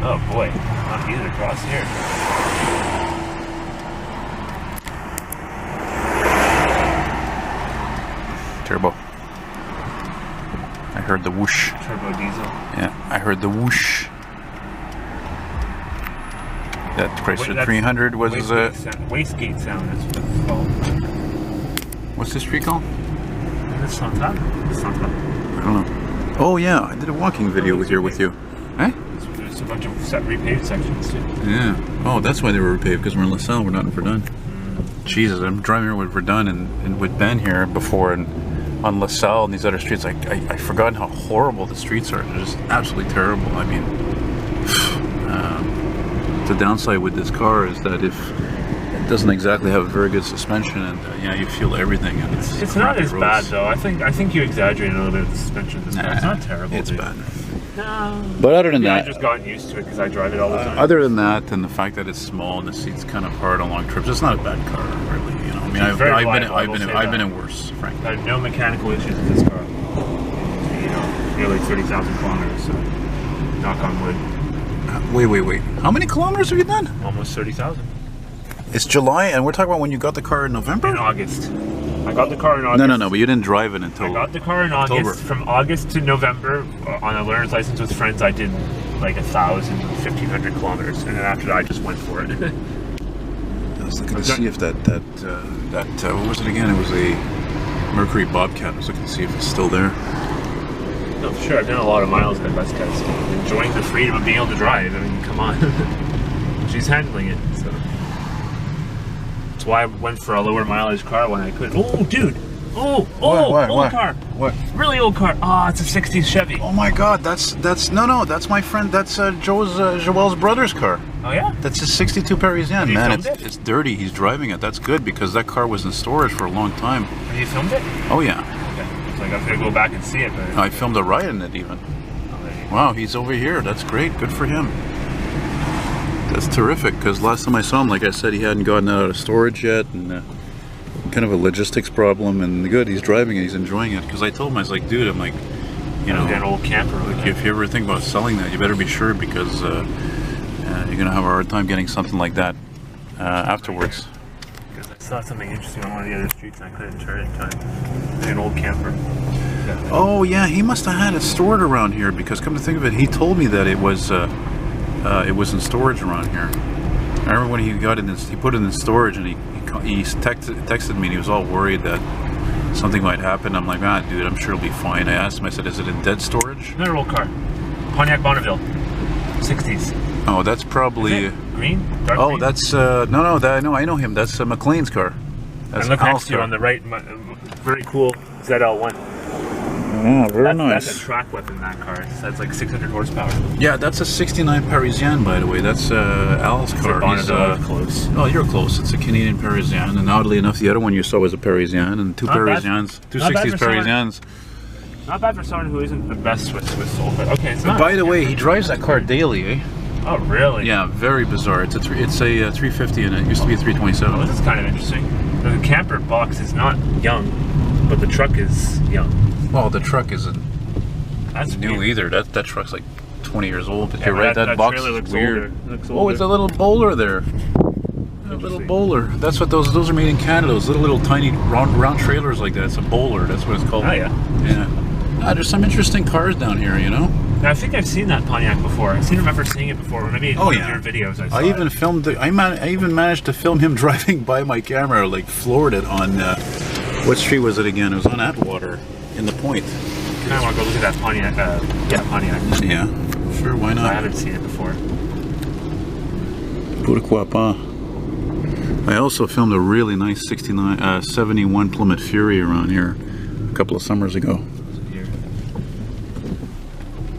Oh boy, not easy to cross here. Turbo. I heard the whoosh. Turbo diesel. Yeah, I heard the whoosh. That Chrysler 300 was wastegate sound is what it's called. What's this street called? This on top. This on top. I don't know. Oh yeah, I did a walking video with you. Eh? There's a bunch of repaved sections too. Yeah. Oh, that's why they were repaved, because we're in Lasalle, we're not in Verdun. Jesus, I'm driving here with Verdun and with Ben here before, and on Lasalle and these other streets, I forgotten how horrible the streets are. They're just absolutely terrible. I mean, the downside with this car is that if it doesn't exactly have a very good suspension, and yeah, you feel everything. And it's not as bad though. I think you exaggerated a little bit with the suspension of this car. It's not terrible. It's bad. No. But other than that, I've just gotten used to it because I drive it all the time. Other than that, and the fact that it's small and the seat's kind of hard on long trips, it's not a bad car, really. You know, I mean, I've been in worse, frankly. I have no mechanical issues with this car. You know, nearly 30,000 kilometers. So, knock on wood. Wait. How many kilometers have you done? Almost 30,000. It's July, and we're talking about when you got the car in November? In August. I got the car in August. No, but you didn't drive it until I got the car in October. August. From August to November, on a learner's license with friends, I did like 1,000, 1,500 kilometers, and then after that, I just went for it. I was looking to see if that what was it again? It was a Mercury Bobcat. I was looking to see if it's still there. No, for sure. I've done a lot of miles in that bus cat. Enjoying the freedom of being able to drive. I mean, come on. She's handling it, so. That's why I went for a lower mileage car when I could. Oh, dude! Old car. What? Really old car. Ah, it's a '60s Chevy. Oh my God, that's that's my friend. That's Joel's brother's car. Oh yeah. That's a '62 Parisian. Man, filmed it's dirty. He's driving it. That's good because that car was in storage for a long time. Have you filmed it? Oh yeah. Okay. It's like I'm gonna go back and see it. But I filmed a ride in it even. Wow, he's over here. That's great. Good for him. That's terrific, because last time I saw him, like I said, he hadn't gotten out of storage yet, and kind of a logistics problem, and good, he's driving it, he's enjoying it, because I told him, I was like, dude, I'm like, you know, an old camper. Like, if you ever think about selling that, you better be sure, because you're going to have a hard time getting something like that afterwards. Because I saw something interesting on one of the other streets, and I couldn't turn it in time. An old camper. Yeah. Oh, yeah, he must have had it stored around here, because come to think of it, he told me that it was in storage around here. I remember when he got it, he put it in storage, and he texted me, and he was all worried that something might happen. I'm like, dude, I'm sure it'll be fine. I asked him, I said, is it in dead storage? Another old car. Pontiac Bonneville. 60s. Oh, that's probably... Is it green? Dark oh, green? That's... I know him. That's McLean's car. That's and look next to you on the right, very cool ZL1. Oh, very nice. That's a track weapon, that car. That's like 600 horsepower. Yeah, that's a 69 Parisian, by the way. That's Al's car. Bonneville, close. Oh, you're close. It's a Canadian Parisian, and oddly enough, the other one you saw was a Parisian, and two Parisians, two 60s Parisians. Not bad for someone who isn't the best with soul, but okay. It's not. By the way, he drives that car daily, eh? Oh, really? Yeah, very bizarre. It's a 350, and it used to be a 327. Oh, this is kind of interesting. The camper box is not young, but the truck is young. Well, the truck isn't new weird. either. That truck's like 20 years old. But yeah, you're right, that box looks is weird. Older. Oh, it's a little bowler there. A little bowler. That's what those are made in Canada. Those little tiny round trailers like that. It's a bowler. That's what it's called. Oh yeah. Yeah. There's some interesting cars down here, you know. I think I've seen that Pontiac before. I remember seeing it before. Maybe in one of your videos I saw I even filmed it. I even managed to film him driving by my camera, like floored it on what street was it again? It was on Atwater in the Point. I kind of want to go look at that Pontiac. Pontiac. Yeah, sure. Why not? I haven't seen it before. Pourquoi pas? I also filmed a really nice 71 Plymouth Fury around here a couple of summers ago. Here.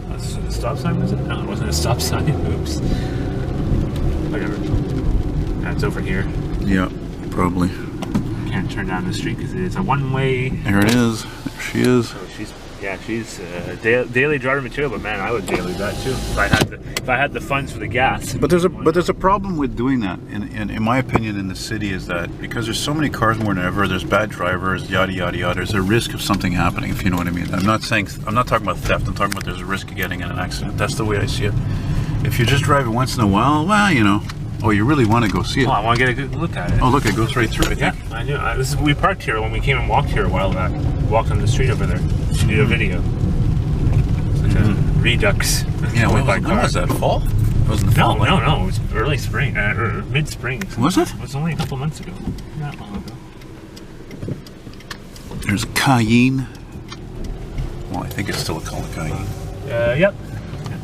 That's a stop sign, was it? No, it wasn't a stop sign. Oops. Whatever. That's over here. Yeah, probably. Can't turn down the street because it is a one-way. There it is. There she is. So she's daily driver material, but man, I would daily that too if I had the funds for the gas. But there's a problem with doing that, in my opinion, in the city, is that because there's so many cars more than ever, there's bad drivers, yada yada yada. There's a risk of something happening, if you know what I mean. I'm not talking about theft. I'm talking about there's a risk of getting in an accident. That's the way I see it. If you just drive it once in a while, well, you know. Oh, you really want to go see it? Oh, I want to get a good look at it. Oh, look, it goes right through. I Yeah, think. I knew. We parked here when we came and walked here a while back. Walked on the street over there to do a video. It's like a redux. Yeah, when was that? Fall? It wasn't the fall. No. It was early spring, or mid-spring. Was it? It was only a couple months ago. Not long ago. There's a Cayenne. Well, I think it's still called a Cayenne. Yep.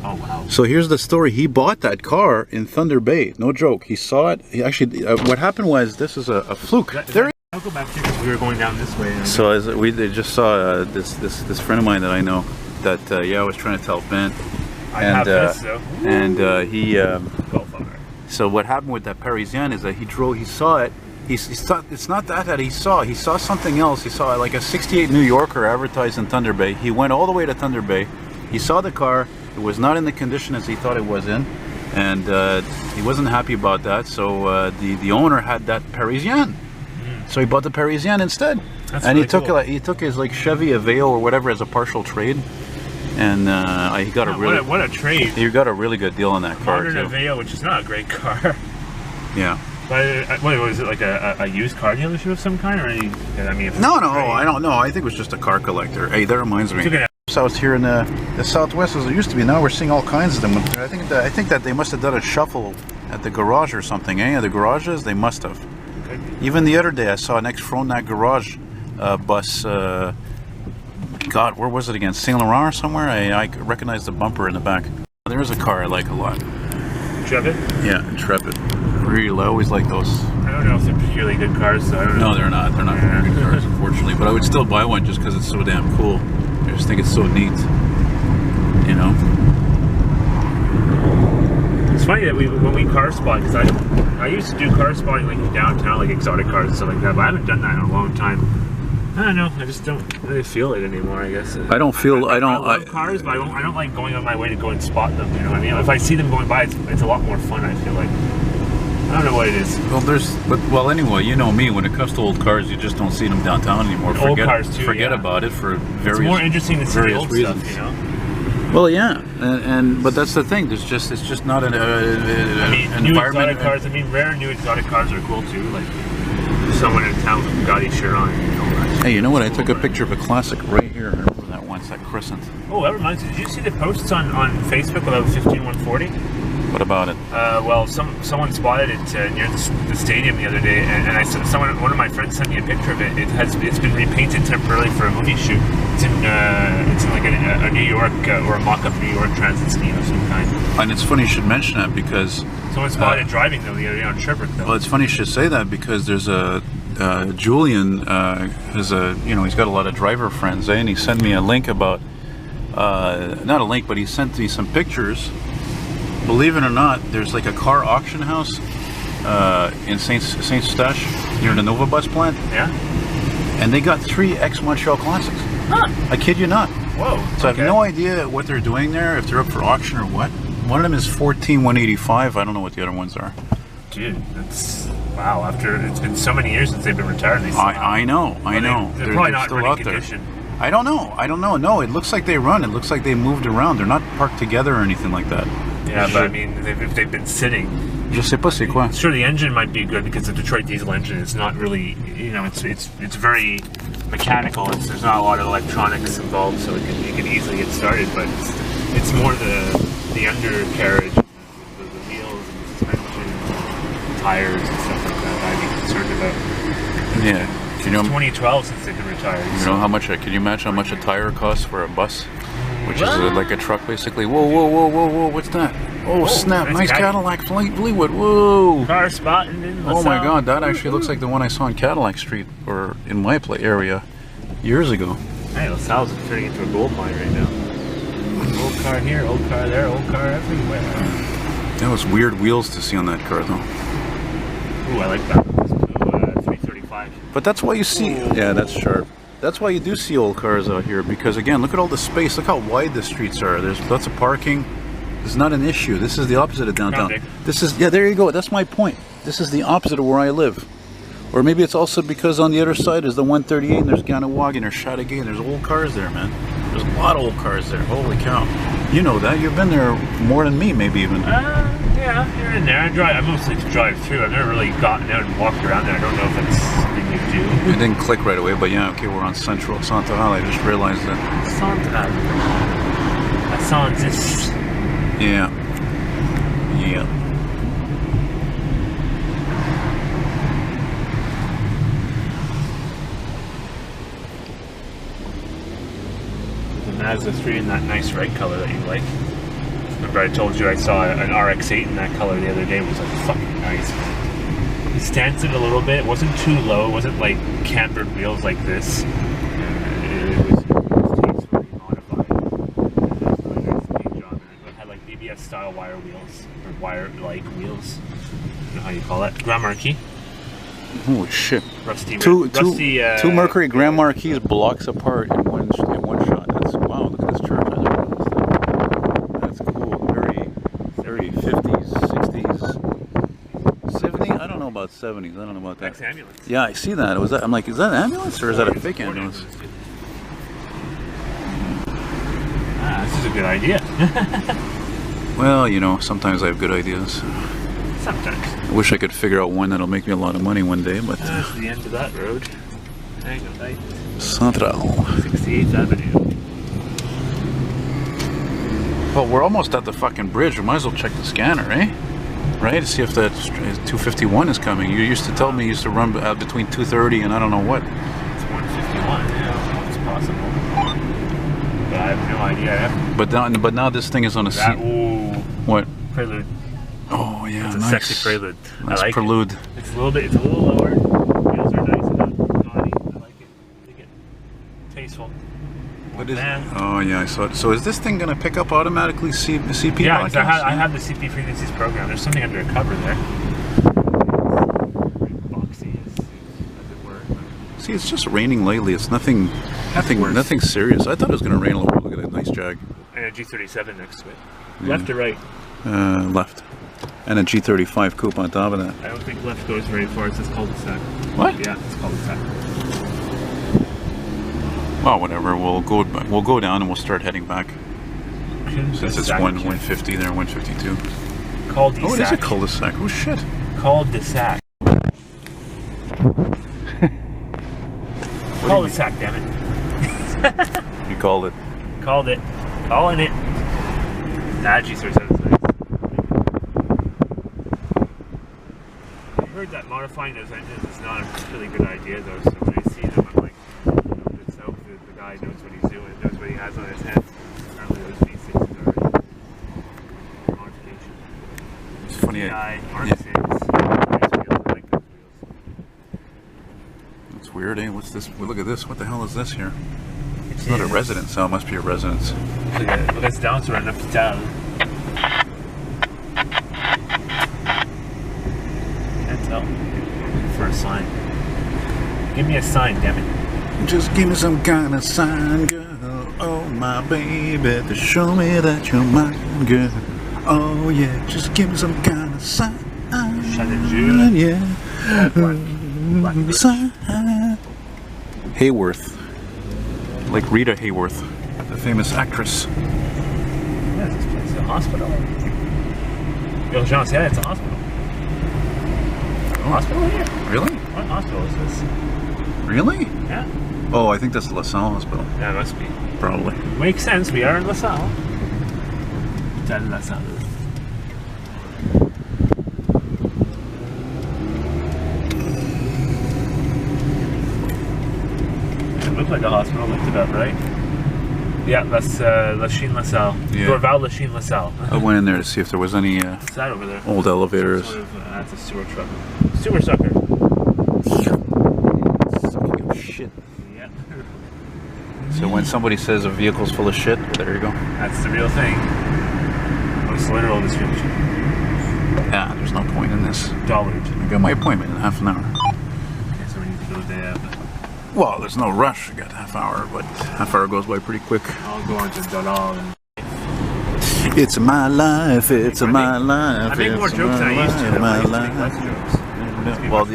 Oh, wow. So here's the story. He bought that car in Thunder Bay. No joke. He saw it. He actually, what happened was, this is a fluke. I'll go back here because we were going down this way. So they just saw this friend of mine that I know that I was trying to tell Ben. I have this though. And he. Go far. So what happened with that Parisian is that he saw it. He saw, it's not that he saw something else. He saw like a '68 New Yorker advertised in Thunder Bay. He went all the way to Thunder Bay. He saw the car. It was not in the condition as he thought it was in, and he wasn't happy about that. So the owner had that Parisian, so he bought the Parisian instead. That's and really cool. he took his like Chevy Aveo or whatever as a partial trade, and he got a really what a trade. He got a really good deal on that car Modern too. Aveo, which is not a great car. Yeah. But what was it, like a used car dealership of some kind, or any? I mean, No, I don't know. I think it was just a car collector. Hey, that reminds me. Out here in the Southwest as it used to be. Now we're seeing all kinds of them. I think that they must have done a shuffle at the garage or something. The garages, they must have. Okay. Even the other day, I saw an ex-Frontenac garage bus. God, where was it again? Saint Laurent or somewhere? I recognized the bumper in the back. There is a car I like a lot. Intrepid? Yeah, Intrepid. Really, I always like those. I don't know if they're particularly good cars. So I don't know. No, they're not. They're not very good cars, unfortunately. But I would still buy one just because it's so damn cool. I just think it's so neat, you know. It's funny that when we car spot, because I used to do car spotting like in downtown, like exotic cars and stuff like that, but I haven't done that in a long time. I don't know. I just don't really feel it anymore. I guess. I don't feel. I love cars, but I don't like going on my way to go and spot them. You know what I mean? If I see them going by, it's a lot more fun. I feel like. I don't know what it is. Well, anyway, you know me. When it comes to old cars, you just don't see them downtown anymore. Old cars too. Forget about it for various. It's more interesting to see the old reasons. stuff, you know. Well, yeah, but that's the thing. It's just not an new environment. Exotic cars. I mean, rare new exotic cars are cool too. Like someone in town with Bugatti Chiron. Hey, you know what? I took a picture of a classic right here. I remember that once, that Cruisin. Oh, that reminds me. Did you see the posts on Facebook about 15140? What about it? Well, someone spotted it near the stadium the other day, and one of my friends sent me a picture of it. It's been repainted temporarily for a movie shoot. It's in like a New York or a mock-up New York transit scheme of some kind. And it's funny you should mention that because someone spotted driving though the other day on Sherbrooke though. Well, it's funny you should say that because there's a Julian he's got a lot of driver friends, and he sent me a link about not a link, but he sent me some pictures. Believe it or not, there's like a car auction house in Saint Eustache near the Nova Bus plant. Yeah. And they got 3 ex-Montreal Classics. Huh. I kid you not. Whoa. So I have no idea what they're doing there, if they're up for auction or what. One of them is 14,185. I don't know what the other ones are. Dude, that's wow. After it's been so many years since they've been retired. I know. They're probably not still in out running there. condition. I don't know. No, it looks like they run. It looks like they moved around. They're not parked together or anything like that. Yeah, but I mean, if they've been sitting. Je sais pas c'est quoi. Sure, the engine might be good because the Detroit diesel engine is not really, it's very mechanical. There's not a lot of electronics involved, so it can easily get started. But it's more the undercarriage, the wheels, and the suspension, tires, and stuff like that I'd be concerned about. Yeah. Since 2012, since they've been retired. You know how much? Can you imagine how much a tire costs for a bus? Which is like a truck, basically. Whoa! What's that? Oh, snap! Nice Cadillac Fleetwood. Whoa! Car spotting in LaSalle. Oh my God, that actually looks like the one I saw on Cadillac Street, or in my area, years ago. Hey, LaSalle's turning into a gold mine right now. Old car here, old car there, old car everywhere. That was weird wheels to see on that car, though. Ooh, I like that. 335. But that's why you see. Yeah, that's sharp. That's why you do see old cars out here, because again, look at all the space. Look how wide the streets are. There's lots of parking. It's not an issue. This is the opposite of downtown. This is, yeah, there you go. That's my point. This is the opposite of where I live. Or maybe it's also because on the other side is the 138 and there's Ganawag and there's Chateauguay and there's old cars there, man. There's a lot of old cars there. Holy cow. You know that. You've been there more than me, maybe even. Yeah, here and there. I mostly drive through. I've never really gotten out and walked around there. I don't know if it's something you do. It didn't click right away, but yeah, okay, we're on Central Santoral. I just realized that. Santoral. That sounds just... Yeah. Yeah. The Mazda 3 in that nice red color that you like. Remember I told you I saw an RX-8 in that color the other day. It was like fucking nice. It stands it a little bit. It wasn't too low. It wasn't like cambered wheels like this. It was tastefully modified. It was really nice paint job. It had like BBS style wire wheels, or wire-like wheels. I don't know how you call that. Grand Marquis. Holy shit! Rusty. Two Mercury Grand Marquis blocks apart in one shot. That's wow. Look at this church. That's cool. Very 50s, 60s, 70s. I don't know about 70s. I don't know about that. Next ambulance. Yeah, I see that. Was that? I'm like, is that an ambulance or is that a fake ambulance? This is a good idea. Well, you know, sometimes I have good ideas. Sometimes. I wish I could figure out one that'll make me a lot of money one day, but... That's the end of that road. Hang on, right? Central. 68th Avenue. Well, we're almost at the fucking bridge. We might as well check the scanner, eh? Right? To see if that 251 is coming. You used to tell me you used to run between 230 and I don't know what. It's 151, yeah. It's possible. But I have no idea. But now this thing is on a seat. What? Prelude. Oh yeah, it's a nice. Sexy Prelude. Nice I like Prelude. It. It's a little lower. Wheels are nice and naughty. I like it. I think it. Tasteful. What is it? Oh yeah, I saw it. So is this thing gonna pick up automatically CP? Yeah, because I have the CP frequencies program. There's something under a cover there. Boxy, as it were. See, it's just raining lately. It's nothing serious. I thought it was gonna rain a little bit. Look at that nice Jag. And a G37 next to it. Yeah. Left or right? Left. And a G35 coupe on top of that. I don't think left goes very far. It says cul-de-sac. What? Yeah, it's cul-de-sac. Well, whatever. We'll go down and we'll start heading back. Since it's 150 there, 152. Cul-de-sac. Oh, it is a cul-de-sac. Oh shit. Cul-de-sac. Cul-de-sac, damn it. You called it. Called it. Calling it. G37 is nice. I heard that modifying those engines is not a really good idea though, so when I see them I'm like, let's hope the guy knows what he's doing, knows what he has on his hands. Apparently those V6s are modification. It's funny. Mark 6. Nice wheels, I like those wheels. It's weird, eh? What's this? Well, look at this. What the hell is this here? It's not a residence. Oh, it must be a residence. Look at it. It's down to an hospital. Can't tell. Looking for a sign. Give me a sign, damn it. Just give me some kind of sign, girl. Oh, my baby, to show me that you're mine, girl. Oh, yeah, just give me some kind of sign. Yeah. Sign. Hayworth. Like Rita Hayworth, the famous actress. Yeah, this place is a hospital. Urgence, yeah, it's a hospital. Hospital here? Really? What hospital is this? Really? Yeah. Oh, I think that's the Lasalle Hospital. Yeah, it must be. Probably. Makes sense, we are in Lasalle. It's at Lasalle. It looked like a hospital, looked it up, right? Yeah, that's Lachine Lasalle. Yeah. Dorval Lachine Lasalle. I went in there to see if there was any What's that over there? old elevators. Sort of, that's a sewer truck. Sewer sucker. Sucking up shit. Yeah. So when somebody says a vehicle's full of shit, there you go. That's the real thing. Most literal description. Yeah, there's no point in this. Dollars. I got my appointment in half an hour. Okay, so we need to go there. Well, there's no rush. I got half hour, but half hour goes by pretty quick. I'll go into Donald. It's my life. It's my life. I make more jokes than I used to. My I used to life. make less jokes. Well,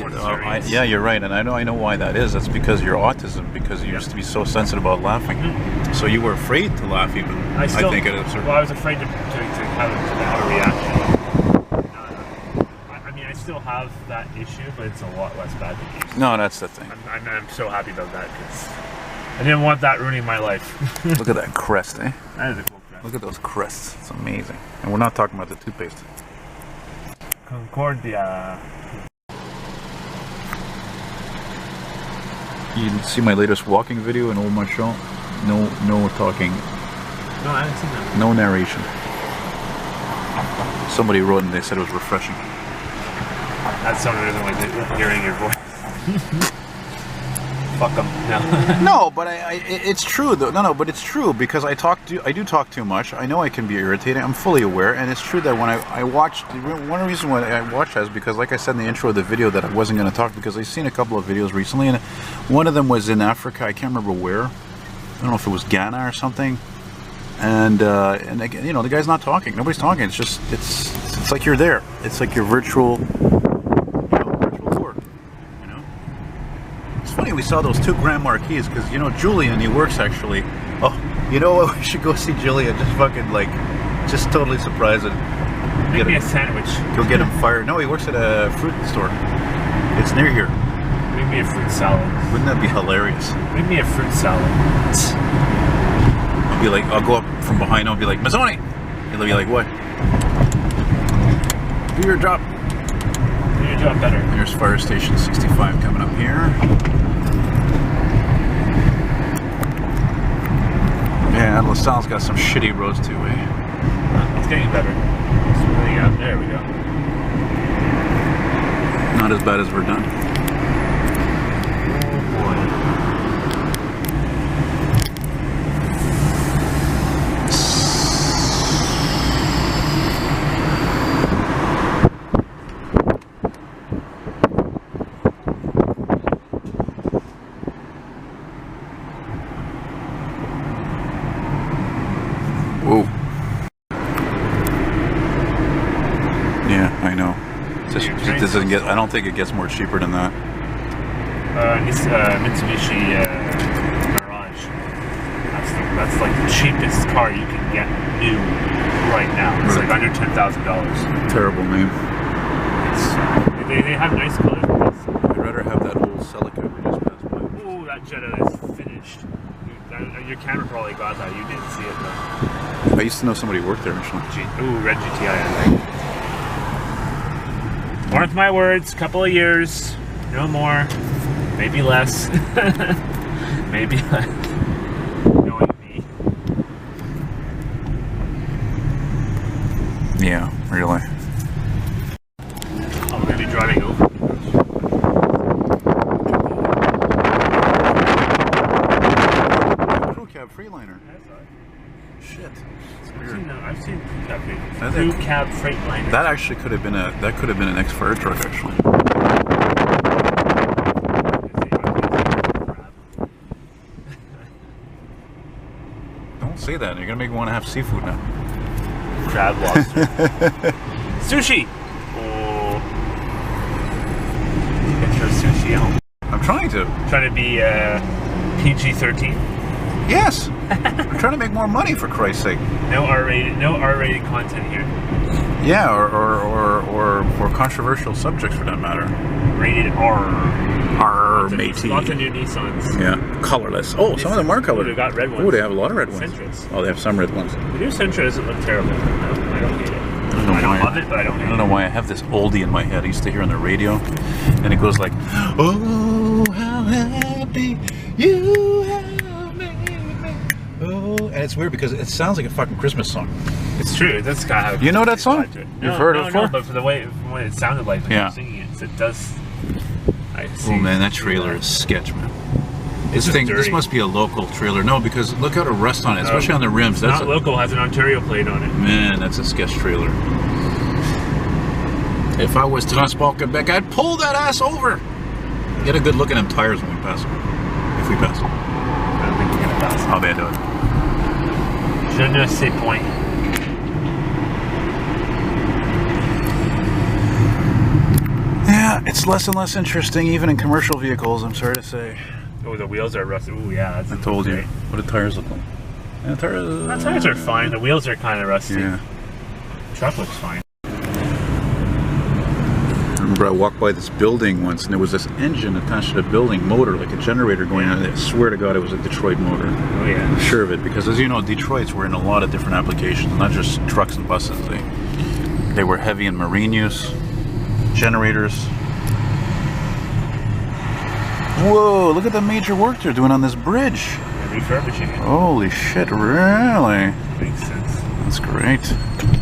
yeah, you're right, and I know why that is. That's because your autism. Because you used to be so sensitive about laughing. So you were afraid to laugh even? I think at a certain... Well, I was afraid to have a reaction. I mean, I still have that issue, but it's a lot less bad than it used to. No, that's the thing. I'm so happy about that because I didn't want that ruining my life. Look at that crest, eh? That is a cool crest. Look at those crests. It's amazing. And we're not talking about the toothpaste. Concordia. You see my latest walking video in Old Montreal? No talking. No, I haven't seen that. No narration. Somebody wrote and they said it was refreshing. That's someone who doesn't like hearing your voice. Fuck them. No. No, but it's true though. No, but it's true because I do talk too much. I know I can be irritating. I'm fully aware, and it's true that when I watched, one reason why I watched that is because, like I said in the intro of the video, that I wasn't going to talk because I've seen a couple of videos recently, and one of them was in Africa. I can't remember where. I don't know if it was Ghana or something. And again, you know, the guy's not talking. Nobody's talking. It's just it's like you're there. It's like your virtual. Funny we saw those two Grand Marquis because, you know, Julian, he works actually. Oh, you know what? We should go see Julian. Just fucking like, just totally surprise it. Make me a sandwich. Go get him fired. No, he works at a fruit store. It's near here. Make me a fruit salad. Wouldn't that be hilarious? Make me a fruit salad. I'll be like, I'll go up from behind. I'll be like, Mazzoni. He'll be like, what? Do your job. Do your job better. There's Fire Station 65 coming up here. Yeah, Lasalle's got some shitty roads too, eh? It's getting better. It's really out. There we go. Not as bad as Verdun. Oh boy. Whoa. Yeah, I know. Just doesn't get. I don't think it gets more cheaper than that. Mitsubishi Mirage. That's like the cheapest car you can get new right now. It's like under $10,000. Terrible name. They have nice colors. I'd rather have that old Celica we just passed by. Ooh, that Jetta is finished. Your camera probably got that. You didn't see it though. I used to know somebody who worked there, Michelin. Ooh, red GTI, I think. Mark my words, couple of years, no more, maybe less, maybe less. Knowing me. Yeah, really. Oh, we're gonna be driving over. Freightliner. Shit. I've seen crew cab Freightliner. That actually could have been an ex-fire truck actually. Don't say that. You're gonna make me want to have seafood now. Crab lobster. Sushi. Oh. Get your sushi home. I'm trying to. Trying to be PG-13. Yes. I'm trying to make more money, for Christ's sake. No R-rated content here. Yeah, or controversial subjects for that matter. Rated R. R, matey. Lots of new Nissans. Yeah, colorless. Oh, some of them are colored. They got red ones. Oh, they have a lot of red ones. Sentras. Oh, they have some red ones. The new Sentra doesn't look terrible. No, I don't hate it. I don't love it, but I don't hate it. I don't know why I have this oldie in my head. I used to hear on the radio, and it goes like, "Oh, how happy you have made me." Oh, and it's weird because it sounds like a fucking Christmas song. It's true. That's kind of. You know that song? You've heard it before? No, but for the way from what it sounded like when you were singing it, it does. I see. Oh man, that trailer is sketch, man. This must be a local trailer. No, because look how to rust on it, especially on the rims. That's not local. Has an Ontario plate on it. Man, that's a sketch trailer. If I was Transport Quebec, I'd pull that ass over. Get a good look at them tires when we pass them. If we pass them. I don't think we're gonna pass them. I'll bet it. Je ne sais point. Yeah, it's less and less interesting, even in commercial vehicles, I'm sorry to say. Oh, the wheels are rusted. Oh, yeah. That's I told you. What do tires look like? The tires are fine. The wheels are kind of rusty. Yeah. The truck looks fine. I remember I walked by this building once, and there was this engine attached to the building, motor, like a generator going on. I swear to God, it was a Detroit motor. Oh yeah. I'm sure of it, because as you know, Detroit's were in a lot of different applications, not just trucks and buses. They were heavy in marine use, generators. Whoa, look at the major work they're doing on this bridge. They're refurbishing it. Holy shit, really? Makes sense. That's great.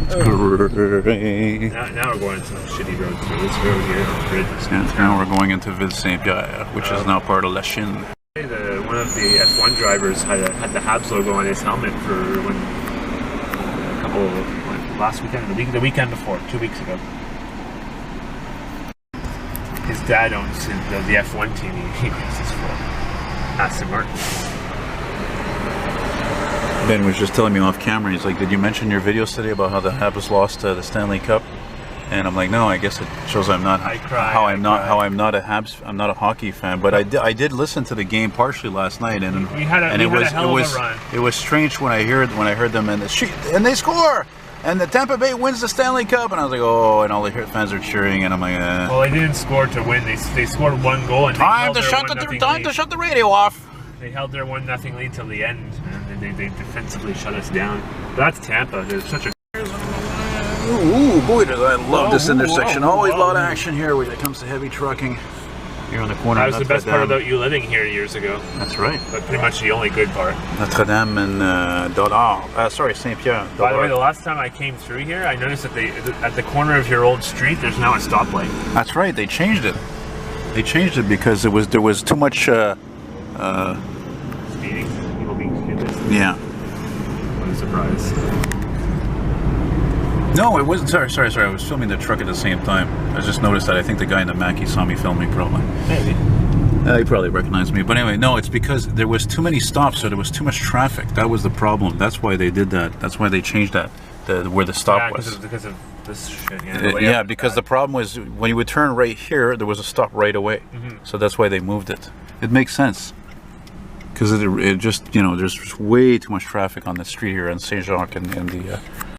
That's great. Now we're going to some shitty road through this road here on the bridge. And now we're going into Ville Saint-Pierre, which is now part of Lasalle. One of the F1 drivers had the Habs logo on his helmet for last weekend, the weekend before, 2 weeks ago. His dad owns the F1 team he races for, Aston Martin. Ben was just telling me off camera, he's like, did you mention your videos today about how the Habs lost the Stanley Cup? And I'm like, no, I guess it shows I'm not how I'm not a Habs, I'm not a hockey fan. But I did listen to the game partially last night, and it was strange when I heard them and they score, and the Tampa Bay wins the Stanley Cup, and I was like, oh, and all the fans are cheering, and I'm like, well, they didn't score to win. They scored one goal and time to shut the radio off. They held their 1-0 lead till the end, man. They defensively shut us down. That's Tampa. There's such a ooh, boy, does I love this intersection. Always a lot of action here when it comes to heavy trucking. Here on the corner. That was the best part about you living here years ago. That's right. But pretty much the only good part. Notre Dame and Saint-Pierre. By the way, the last time I came through here, I noticed that at the corner of your old street, there's now a stoplight. That's right. They changed it. They changed it because there was too much. Speeding. People being stupid. Yeah. What a surprise. No, it wasn't. Sorry. I was filming the truck at the same time. I just noticed that. I think the guy in the Mackie saw me filming, probably. Maybe. He probably recognized me. But anyway, no, it's because there was too many stops, so there was too much traffic. That was the problem. That's why they did that. That's why they changed that, where the stop was. Because of this shit. Yeah, because the problem was when you would turn right here, there was a stop right away. So that's why they moved it. It makes sense. Because it just, there's way too much traffic on the street here in Saint-Jacques and the